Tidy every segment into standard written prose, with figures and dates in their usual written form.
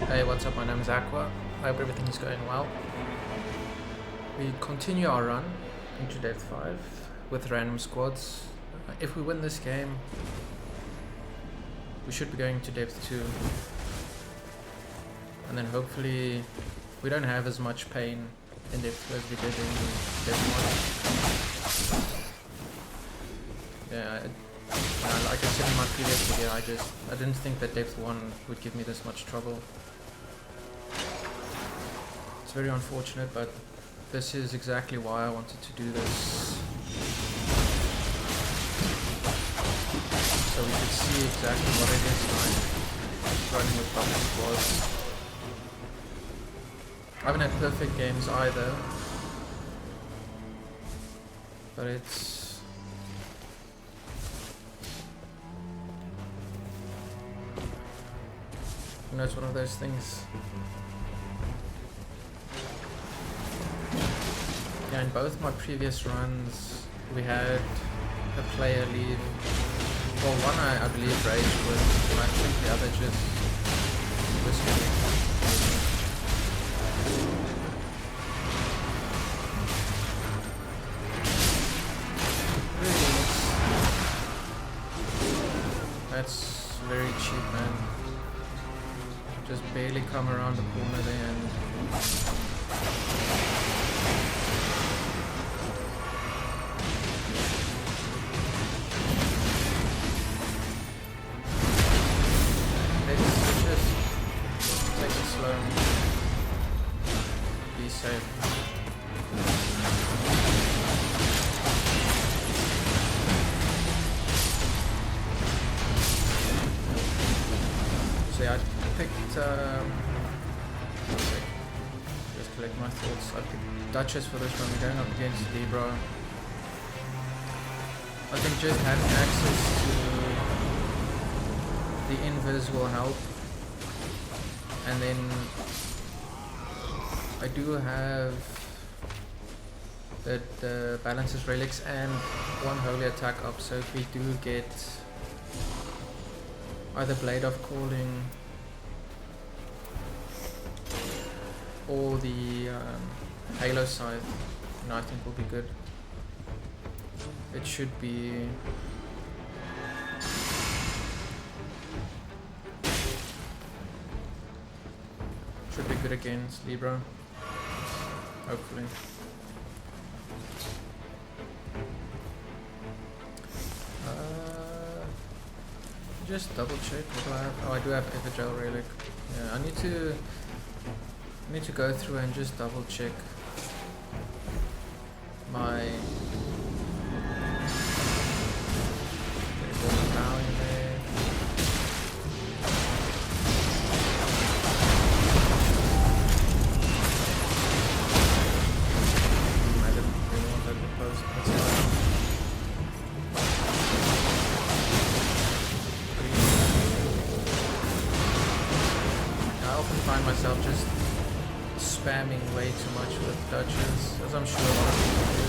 Hey, what's up? My name is Aqua. I hope everything is going well. We continue our run into Depth 5 with random squads. If we win this game, we should be going to Depth 2. And then hopefully we don't have as much pain in Depth 2 as we did in Depth 1. Yeah, like I said in my previous video, I didn't think that Depth 1 would give me this much trouble. It's very unfortunate, but this is exactly why I wanted to do this. So we could see exactly what it is like running with bubble squads. I haven't had perfect games either, but it's it's one of those things. Yeah, in both my previous runs, we had a player leave. Well, one I believe raged with, and I think the other just whispered. That's very cheap, man. Just barely come around the corner there and let's just take it slow. Be safe. So yeah, I picked just collect my thoughts. I picked Duchess for this one. We're going up against Libra. I think just having access to the invis will help. And then I do have the balances relics and one holy attack up, so if we do get either Blade of Calling or the Halo Scythe, I think will be good. It should be good against Libra, hopefully. Just double check what do I have. Oh, I do have Evergel Relic. Yeah, I need to go through and just double check my now in there. I didn't really want that to post. That's fine. I often find myself just spamming way too much with Duchess, as I'm sure a lot of people do.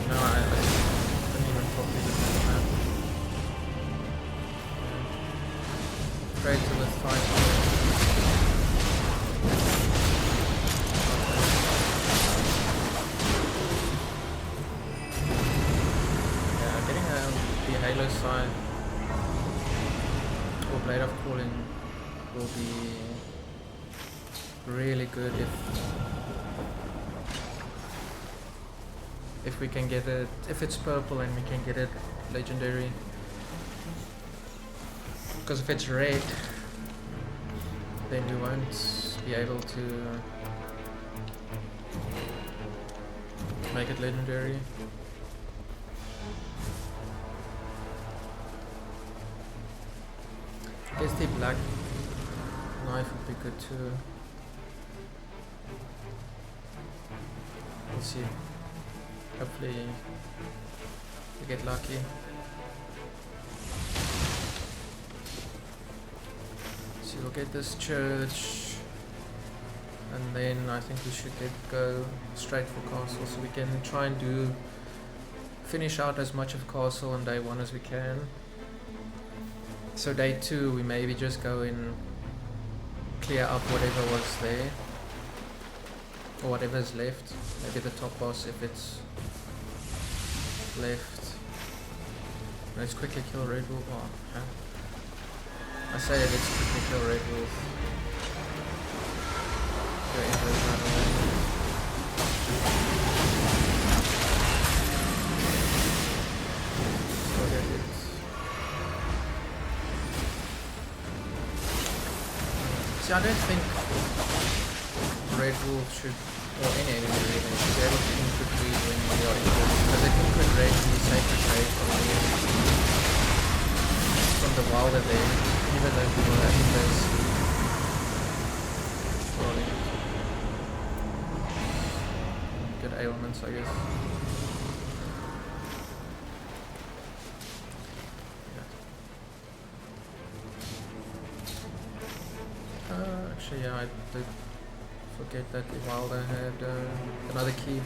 No, I didn't even properly look at the map. Crater with 5 yeah, getting the Halo Scythe or Blade of Calling will be really good if we can get it, if it's purple and we can get it legendary. Because if it's red, then we won't be able to make it legendary. I guess the black knife would be good too. we'll see. Hopefully we get lucky. So we'll get this church, and then I think we should go straight for castle, so we can try and finish out as much of castle on day 1 as we can. So day 2 we maybe just go and clear up whatever was there, or whatever's left. Maybe the top boss if it's left. Let's quickly kill Red Wolf. Oh, yeah. I say let's quickly kill Red Wolf. Go invis right away. Still get it. See, I don't think Red Wolf should, or any enemy really, should be able to input read when we are injured, because they can input raid in the sacred raid from the wilder there, even though people have invis. Good ailments, I guess. Actually, yeah, I did forget that the Wilder had another key.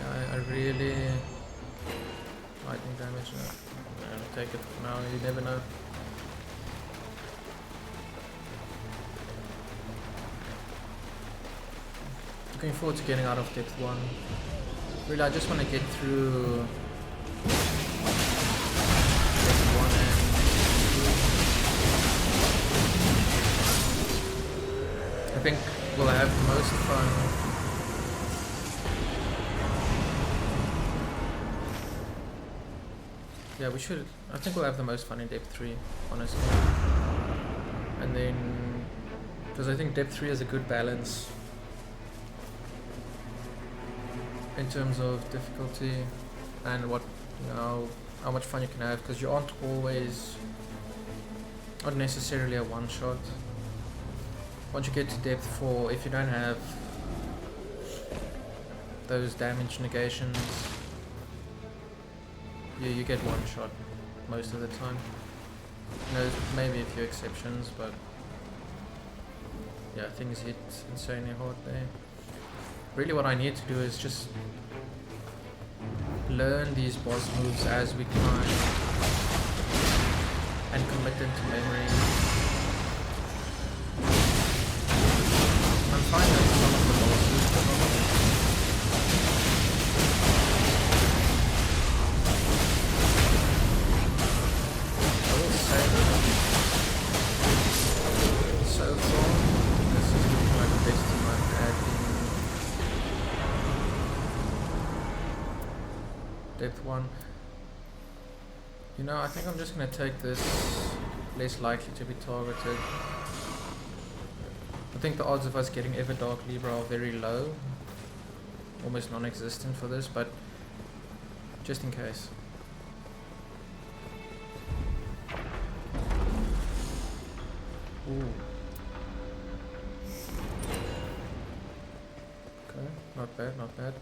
Yeah, I really lightning damage. I'll take it for now. You never know. Looking forward to getting out of depth 1. Really, I just want to get through depth 1 and 2. I think we'll have the most fun yeah, we should. I think we'll have the most fun in depth 3, honestly. And then, because I think depth 3 is a good balance in terms of difficulty and what, you know, how much fun you can have, because you aren't always, not necessarily a one shot. Once you get to depth 4, if you don't have those damage negations, you get one shot most of the time. You know, maybe a few exceptions, but yeah, things hit insanely hard there. Really what I need to do is just learn these boss moves as we climb and commit them to memory. I'm fine with some of the bosses, but not all. I will say that so far this is looking like the best team I've had in depth 1. You know, I think I'm just going to take this less likely to be targeted. I think the odds of us getting Everdark Libra are very low, almost non-existent for this, but just in case. Ooh. Okay, not bad, not bad.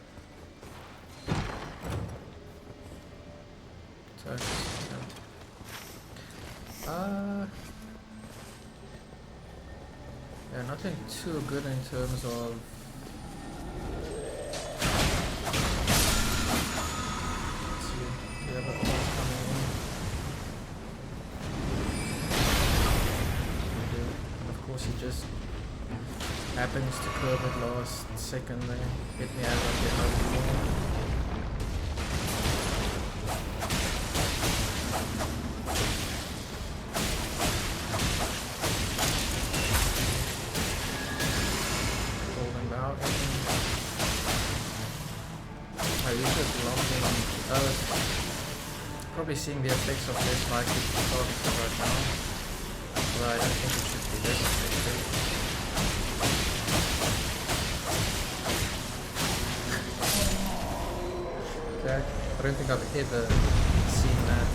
Yeah, nothing too good in terms of let's see, we have a call coming in. We do. And of course he just happens to curve it last second there. Hit me as I get out of the wall. Probably seeing the effects of less likely to be targeted right now, but I don't think it should be this effective. Okay, I don't think I've ever seen that.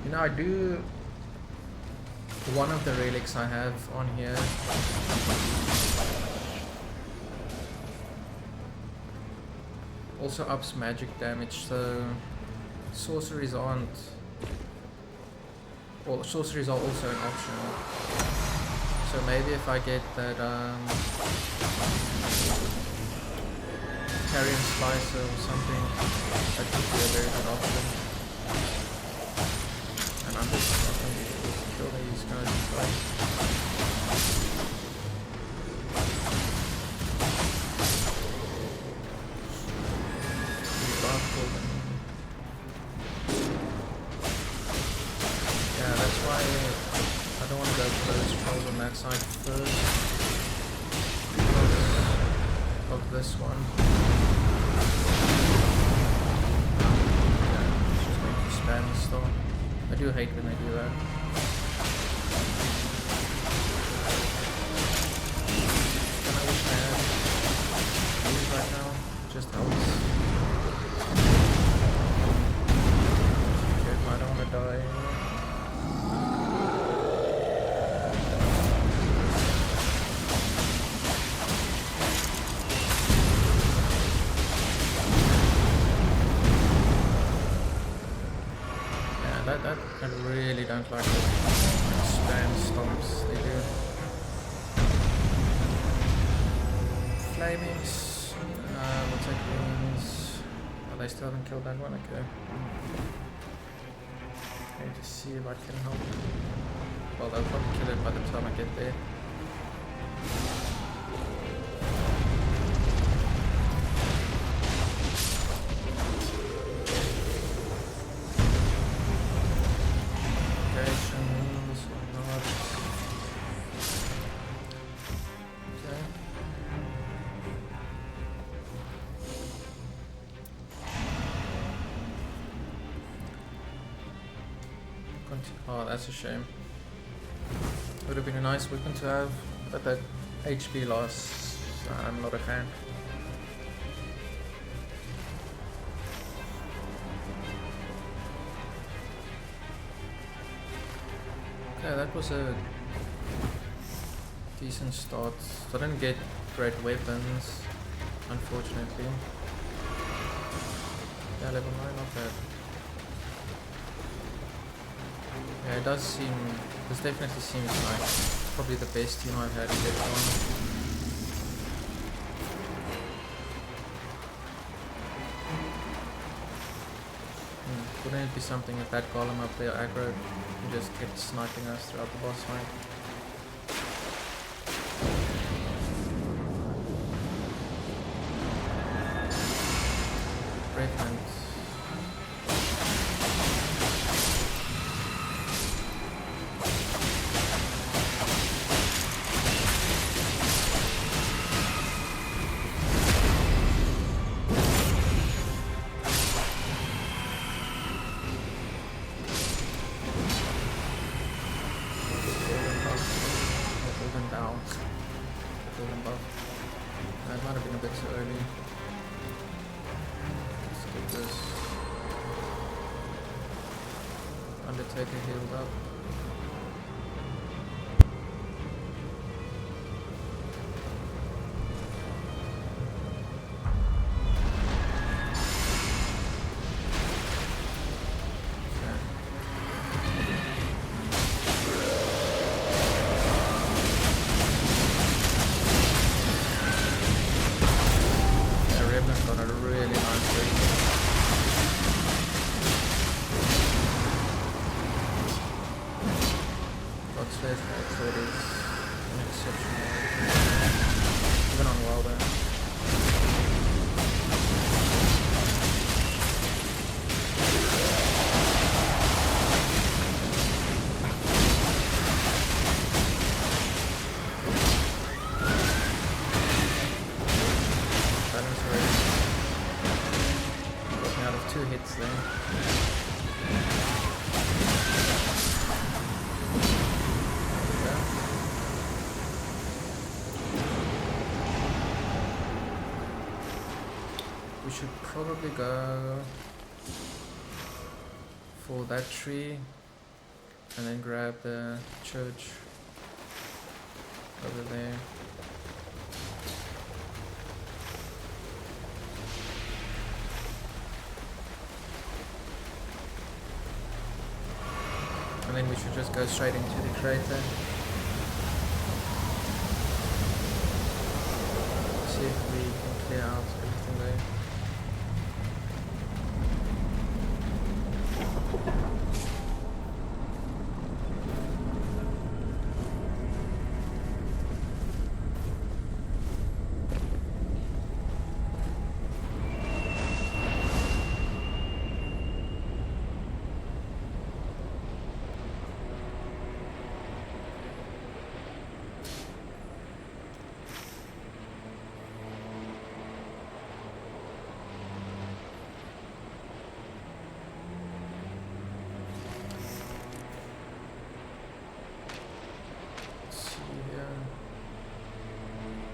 You know, I do. One of the relics I have on here also ups magic damage, so sorceries aren't. Well, sorceries are also an option. So maybe if I get that Carrion Slicer or something, that could be a very good option. And I'm just not going to be able to kill these guys inside. Yeah, that's why I don't want to go for those trolls on that side first. Because of this one. Yeah, it's just going to spam the storm. I do hate when they do that. And I wish I had these right now. Just helps. Okay, I don't want to die. That I really don't like the spam stomps they do. Flamings, we'll take these. Oh, they still haven't killed that one, okay. Okay, just see if I can help. Well, they'll probably kill it by the time I get there. Oh, that's a shame. Would have been a nice weapon to have, but that HP loss, I'm not a fan. Okay, that was a decent start. I didn't get great weapons, unfortunately. Yeah, level 9, not bad. Yeah, it does seem, this definitely seems like probably the best team I've had in Level 1. Wouldn't it be something if that golem up there aggro and just kept sniping us throughout the boss fight? Revenant. That might have been a bit too early. Let's get this Undertaker healed up. We should probably go for that tree and then grab the church over there. And then we should just go straight into the crater. See if we can clear out everything there.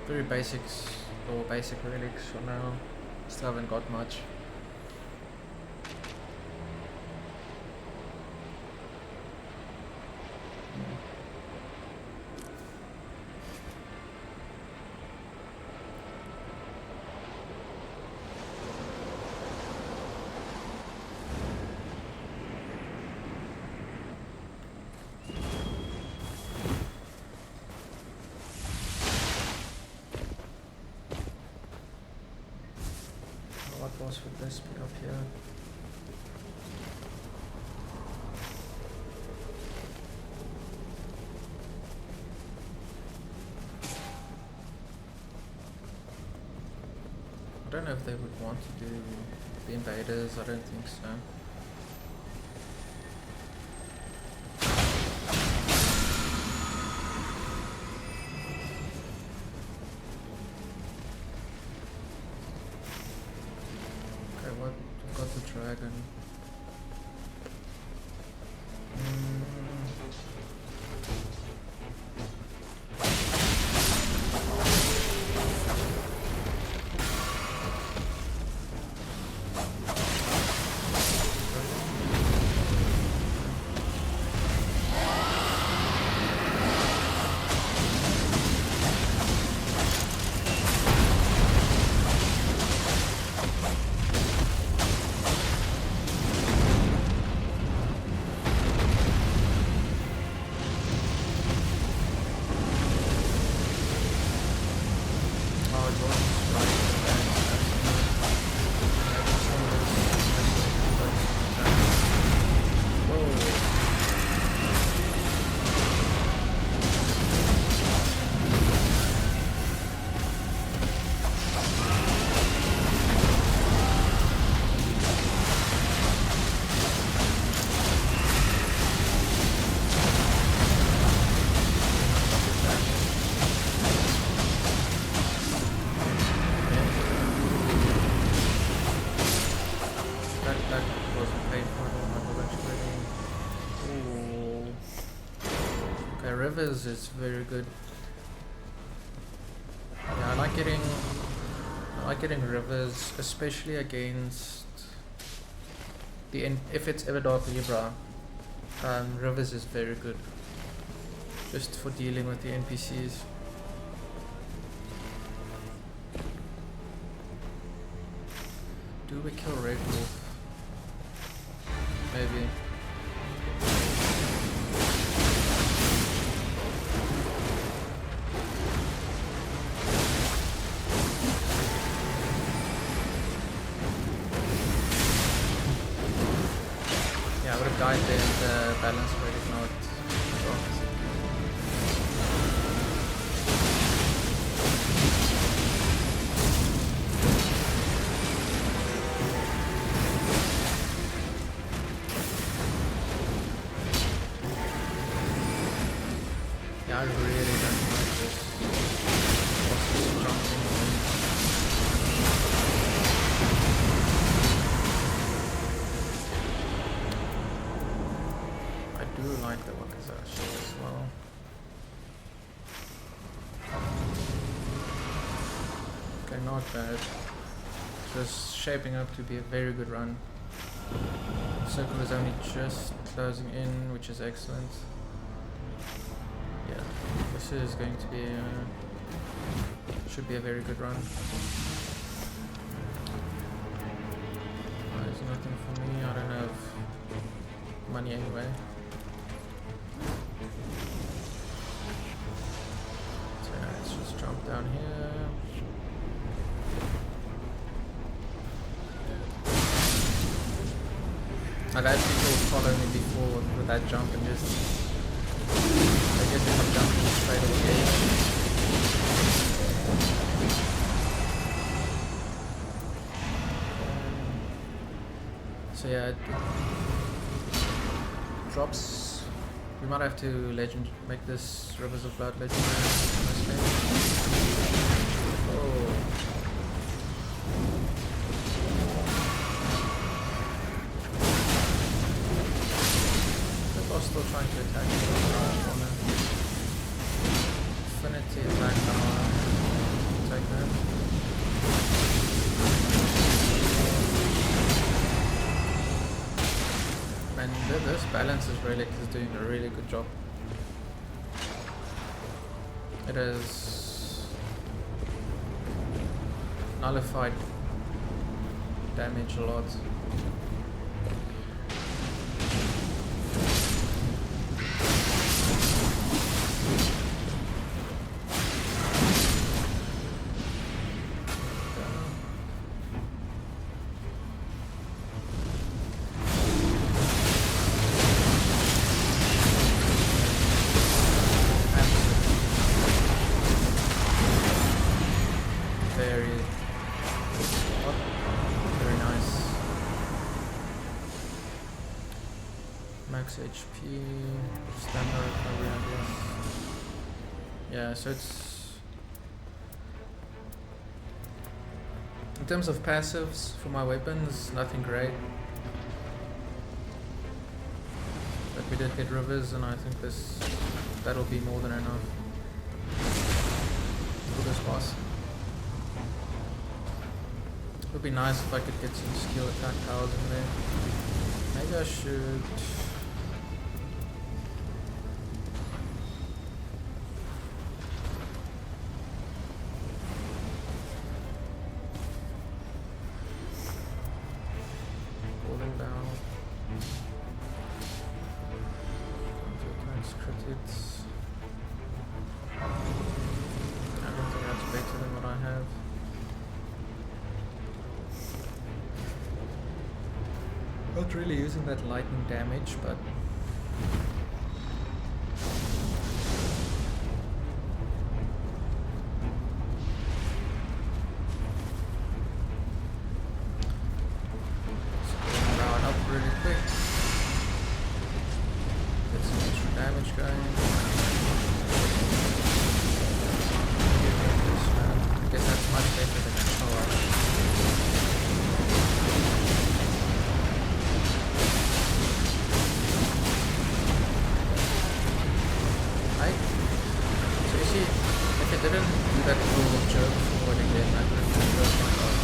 Very basics or basic relics for now. Still haven't got much. What would this be up here? I don't know if they would want to do the invaders, I don't think so. Dragon. Rivers is very good. Yeah, I like getting rivers, especially against the if it's ever Dark Libra. Rivers is very good, just for dealing with the NPCs. Do we kill Red Wolf? Maybe. Died there, the balance rate is not strong. Yeah, I really don't like this. What's this jumping in? I do like the Wakazashi as well. Okay, not bad. Just shaping up to be a very good run. Circle is only just closing in, which is excellent. Yeah, this is going to be should be a very good run. There's nothing for me. I don't have money anyway. So let's just jump down here. I've had people follow me before with that jump and just I guess if I'm jumping straight away. So yeah, it drops. We might have to make this Rivers of Blood legendary. Oh. Still trying to attack me. Infinity attack now. Take that. Man, this balance is really doing a really good job. It has nullified damage a lot. HP, standard recovery, I guess. Yeah, so it's in terms of passives for my weapons, nothing great. But we did get rivers, and I think that'll be more than enough for this boss. It would be nice if I could get some skill attack powers in there. Maybe I should. Not really using that lightning damage, but round up really quick. Get some extra damage going. I guess that's much better than a charge. If it didn't do that little jerk forward again, I would have hurt my god.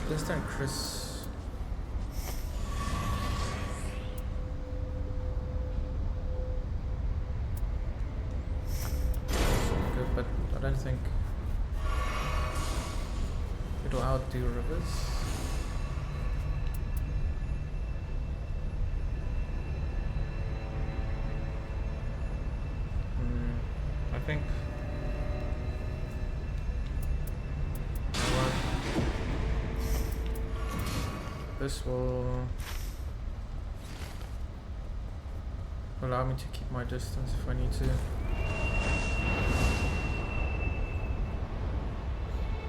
Glintstone Kris. Good, but I don't think it'll outdo Rivers. think. This will allow me to keep my distance if I need to.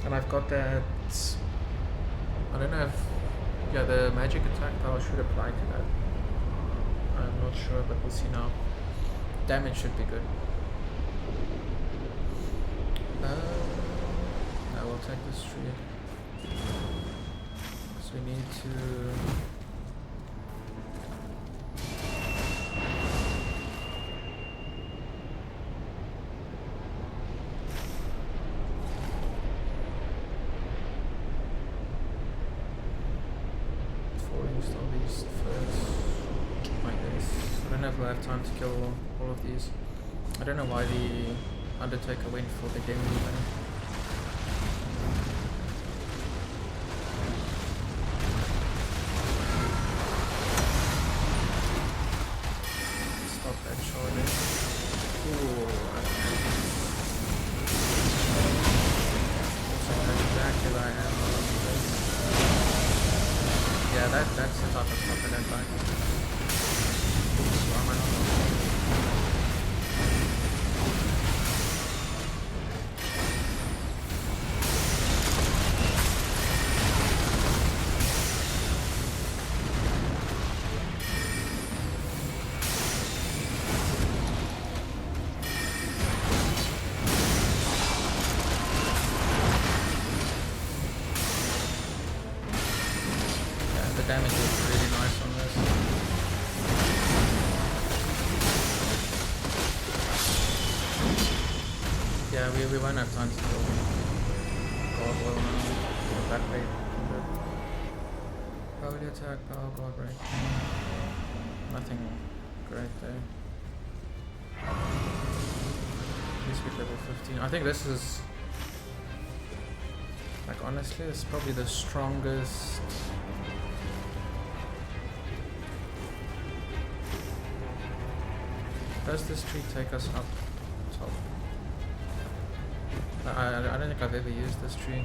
And I've got that, I don't know if, yeah, the magic attack power should apply to that. I'm not sure, but we'll see now. Damage should be good. I will take this tree. Because we need to... install these first, I guess. I don't know if we'll have time to kill all of these. I don't know why the Undertaker went for the game even. Stop that charging. Ooh, okay. Also, that's exactly where I am. Yeah, that's the type of stuff I don't like. Why am I not? Damage is really nice on this. Yeah, we won't have time to kill God well now. That way. Power attack, power God break. Nothing great there. Please be level 15. I think this is, like, honestly, it's probably the strongest. Does this tree take us up top? I don't think I've ever used this tree.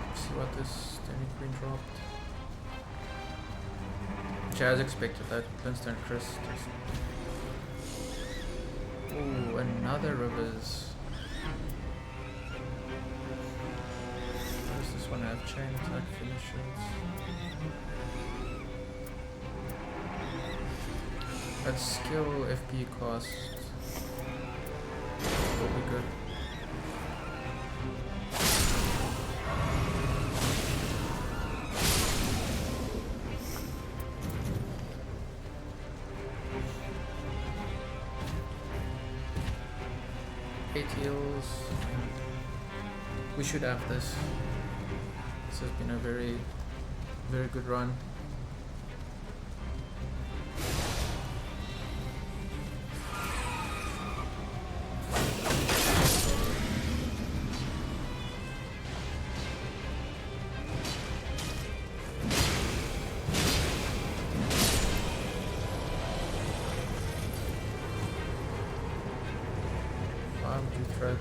Let's see what this Nightreign dropped. As expected, that Glintstone Kris. Ooh, another rivers. Does this one have chain attack finishes? That skill FP cost will be good. Heals. We should have this. This has been a very good run. Try the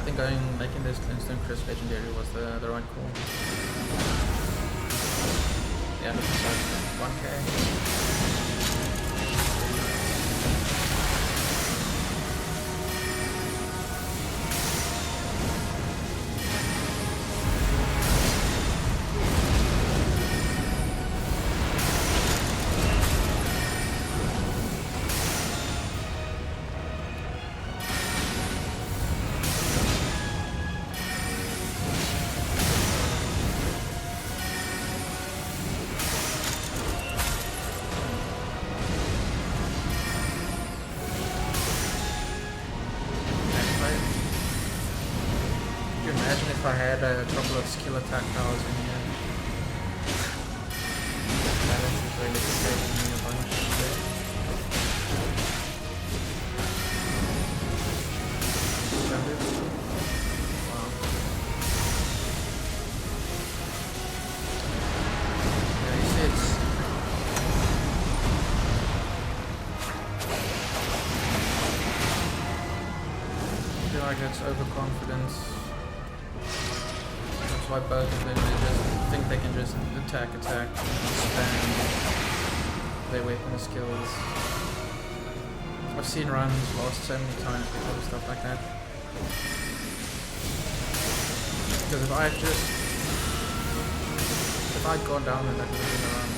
I think making this Glintstone Kris legendary was the right call. Yeah, this is 1k. Imagine if I had a couple of skill attack powers in here. Balance is really saving me a bunch there. Wow. Yeah, you see it's... I feel like it's overconfidence. That's why both of them they just think they can just attack and spam their weapon skills. I've seen runs lost so many times because of stuff like that. Because if I'd gone down then that would have been a run.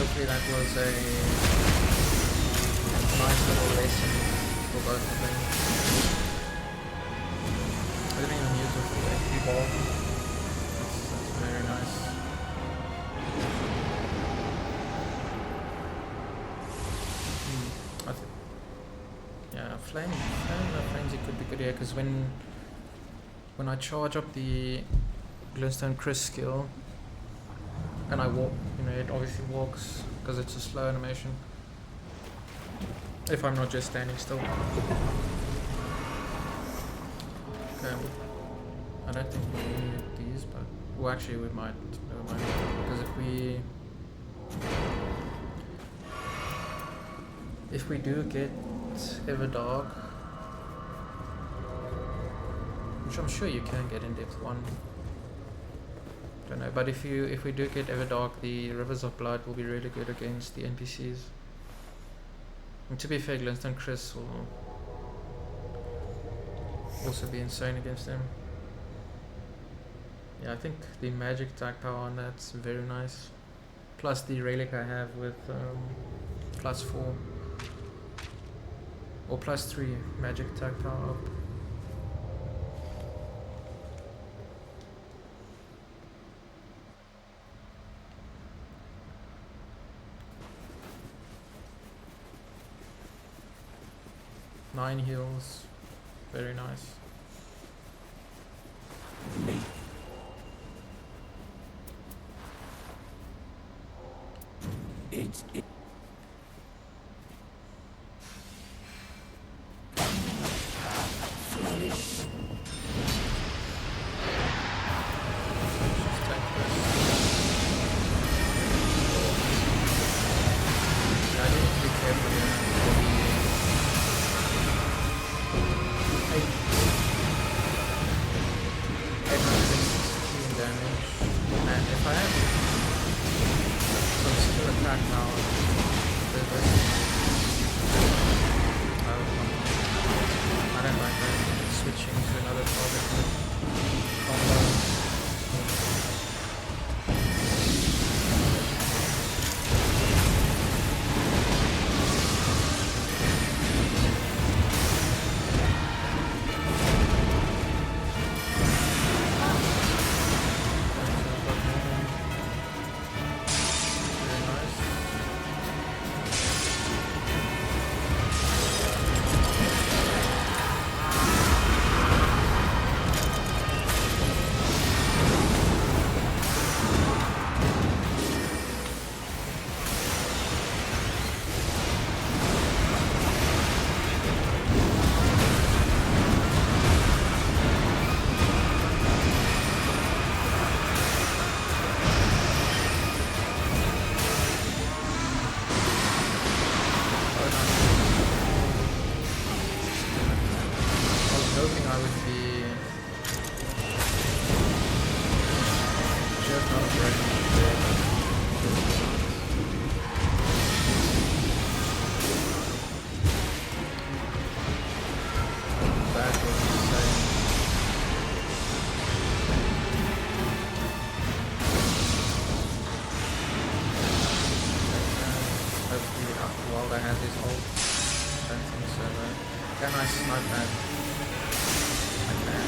Hopefully that was a nice little lesson for both of them. I didn't even use it for the XP ball. That's very nice. I think, yeah, frenzy could be good here because when I charge up the Glintstone Kris skill and I walk, it obviously walks because it's a slow animation. If I'm not just standing still. Okay, I don't think we need these, but well, actually we might. Never mind. Because if we do get Everdark, which I'm sure you can get in depth 1. Don't know, but if we do get Everdark, the Rivers of Blood will be really good against the NPCs. And to be fair, Glintstone Kris will also be insane against them. Yeah, I think the magic attack power on that's very nice. Plus the relic I have with +4 or +3 magic attack power up. Nine heals, very nice. It Waldo has his ult. I don't think so though. Can I snipe that? I can.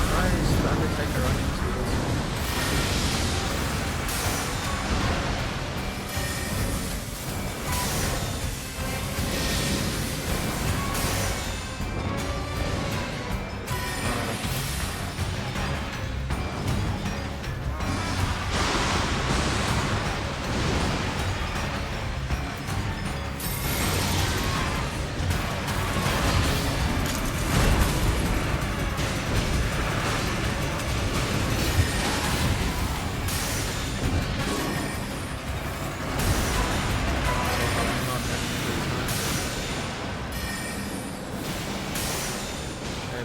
Why is the Undertaker running towards me?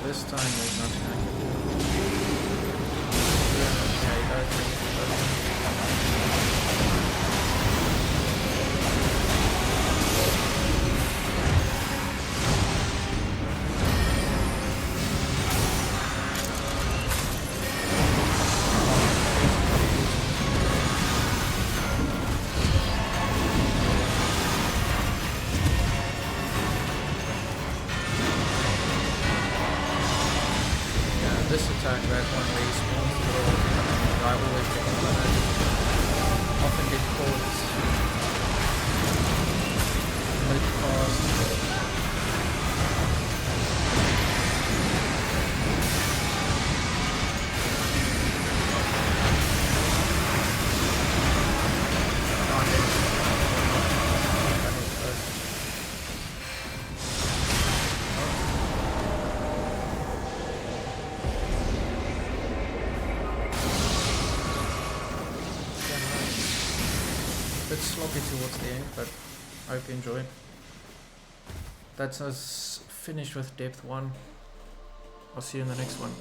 This time there's nothing I can do. Okay, that's this attack, that one where he spawns the little I always get on that. Often get caught mid-cast. Bit sloppy towards the end, but I hope you enjoyed. That's us finished with depth 1. I'll see you in the next one.